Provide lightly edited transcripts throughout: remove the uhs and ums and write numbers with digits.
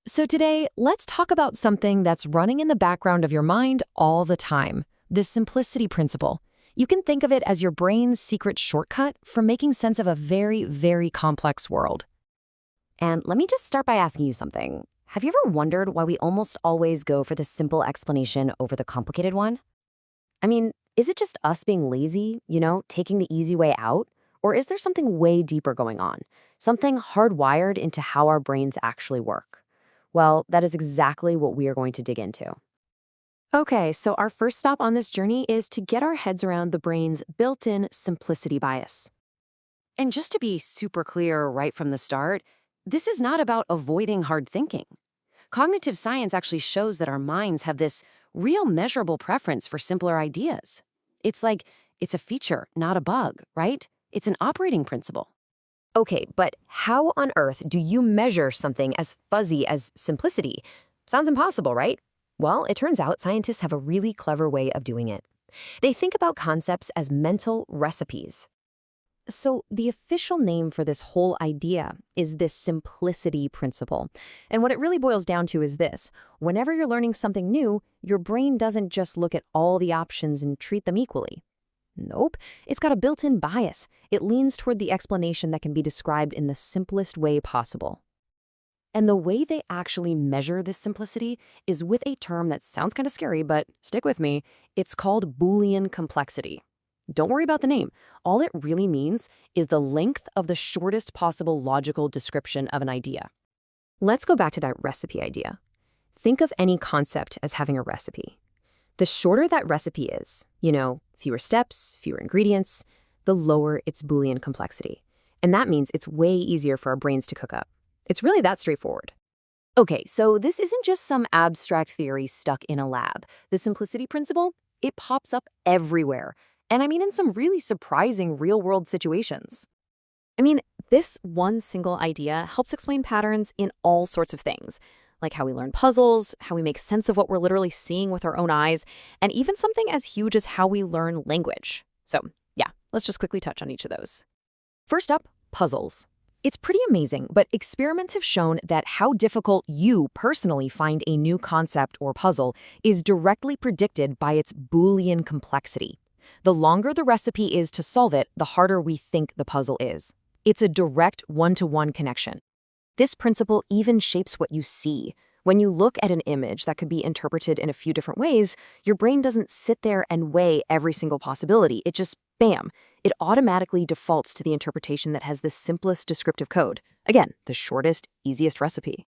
So today, let's talk about something that's running in the background of your mind all the time, the simplicity principle. You can think of it as your brain's secret shortcut for making sense of a very, very complex world. And let me just start by asking you something. Have you ever wondered why we almost always go for the simple explanation over the complicated one? I mean, is it just us being lazy, taking the easy way out? Or is there something way deeper going on? Something hardwired into how our brains actually work? Well, that is exactly what we are going to dig into. Okay, so our first stop on this journey is to get our heads around the brain's built-in simplicity bias. And just to be super clear right from the start, this is not about avoiding hard thinking. Cognitive science actually shows that our minds have this real measurable preference for simpler ideas. It's a feature, not a bug, right? It's an operating principle. Okay, but how on earth do you measure something as fuzzy as simplicity? Sounds impossible, right? Well, it turns out scientists have a really clever way of doing it. They think about concepts as mental recipes. So the official name for this whole idea is this simplicity principle. And what it really boils down to is this. Whenever you're learning something new, your brain doesn't just look at all the options and treat them equally. Nope, it's got a built-in bias. It leans toward the explanation that can be described in the simplest way possible. And the way they actually measure this simplicity is with a term that sounds kind of scary, but stick with me. It's called boolean complexity. Don't worry about the name. All it really means is the length of the shortest possible logical description of an idea. Let's go back to that recipe idea. Think of any concept as having a recipe. The shorter that recipe is, fewer steps, fewer ingredients, the lower its Boolean complexity. And that means it's way easier for our brains to cook up. It's really that straightforward. Okay, so this isn't just some abstract theory stuck in a lab. The simplicity principle, it pops up everywhere. And I mean in some really surprising real-world situations. This one single idea helps explain patterns in all sorts of things, like how we learn puzzles, how we make sense of what we're literally seeing with our own eyes, and even something as huge as how we learn language. So, yeah, let's just quickly touch on each of those. First up, puzzles. It's pretty amazing, but experiments have shown that how difficult you personally find a new concept or puzzle is directly predicted by its Boolean complexity. The longer the recipe is to solve it, the harder we think the puzzle is. It's a direct one-to-one connection. This principle even shapes what you see. When you look at an image that could be interpreted in a few different ways, your brain doesn't sit there and weigh every single possibility. It just, bam, it automatically defaults to the interpretation that has the simplest descriptive code. Again, the shortest, easiest recipe.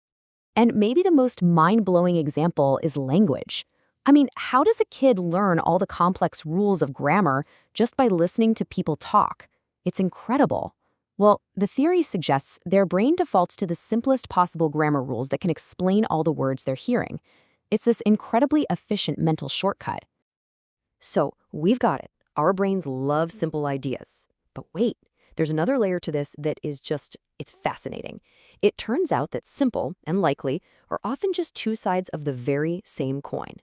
And maybe the most mind-blowing example is language. How does a kid learn all the complex rules of grammar just by listening to people talk? It's incredible. Well, the theory suggests their brain defaults to the simplest possible grammar rules that can explain all the words they're hearing. It's this incredibly efficient mental shortcut. So, we've got it. Our brains love simple ideas. But wait, there's another layer to this that is it's fascinating. It turns out that simple and likely are often just two sides of the very same coin.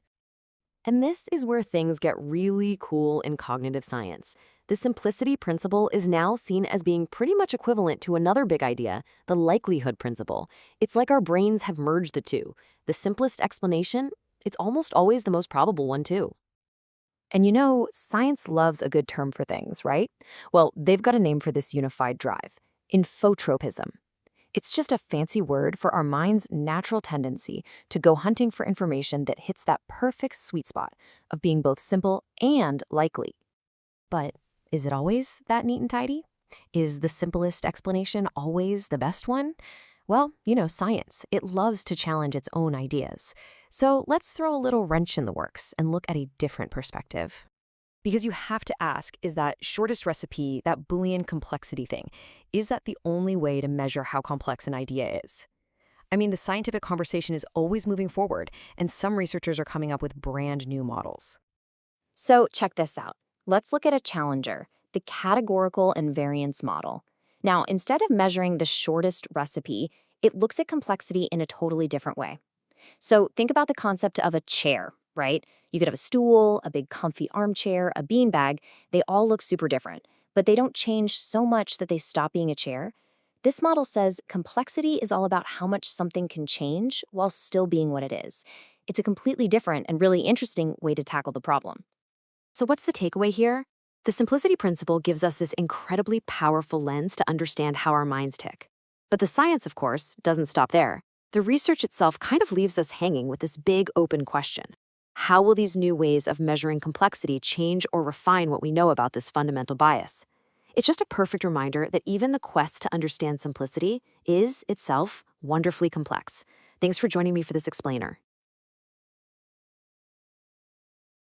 And this is where things get really cool in cognitive science. The simplicity principle is now seen as being pretty much equivalent to another big idea, the likelihood principle. It's like our brains have merged the two. The simplest explanation, it's almost always the most probable one too. And science loves a good term for things, right? Well, they've got a name for this unified drive, infotropism. It's just a fancy word for our mind's natural tendency to go hunting for information that hits that perfect sweet spot of being both simple and likely. But is it always that neat and tidy? Is the simplest explanation always the best one? Well, science, it loves to challenge its own ideas. So let's throw a little wrench in the works and look at a different perspective. Because you have to ask, is that shortest recipe, that Boolean complexity thing, is that the only way to measure how complex an idea is? The scientific conversation is always moving forward, and some researchers are coming up with brand new models. So check this out. Let's look at a challenger, the categorical invariance model. Now, instead of measuring the shortest recipe, it looks at complexity in a totally different way. So think about the concept of a chair, right? You could have a stool, a big comfy armchair, a beanbag. They all look super different, but they don't change so much that they stop being a chair. This model says complexity is all about how much something can change while still being what it is. It's a completely different and really interesting way to tackle the problem. So what's the takeaway here? The simplicity principle gives us this incredibly powerful lens to understand how our minds tick. But the science, of course, doesn't stop there. The research itself kind of leaves us hanging with this big open question. How will these new ways of measuring complexity change or refine what we know about this fundamental bias? It's just a perfect reminder that even the quest to understand simplicity is, itself, wonderfully complex. Thanks for joining me for this explainer.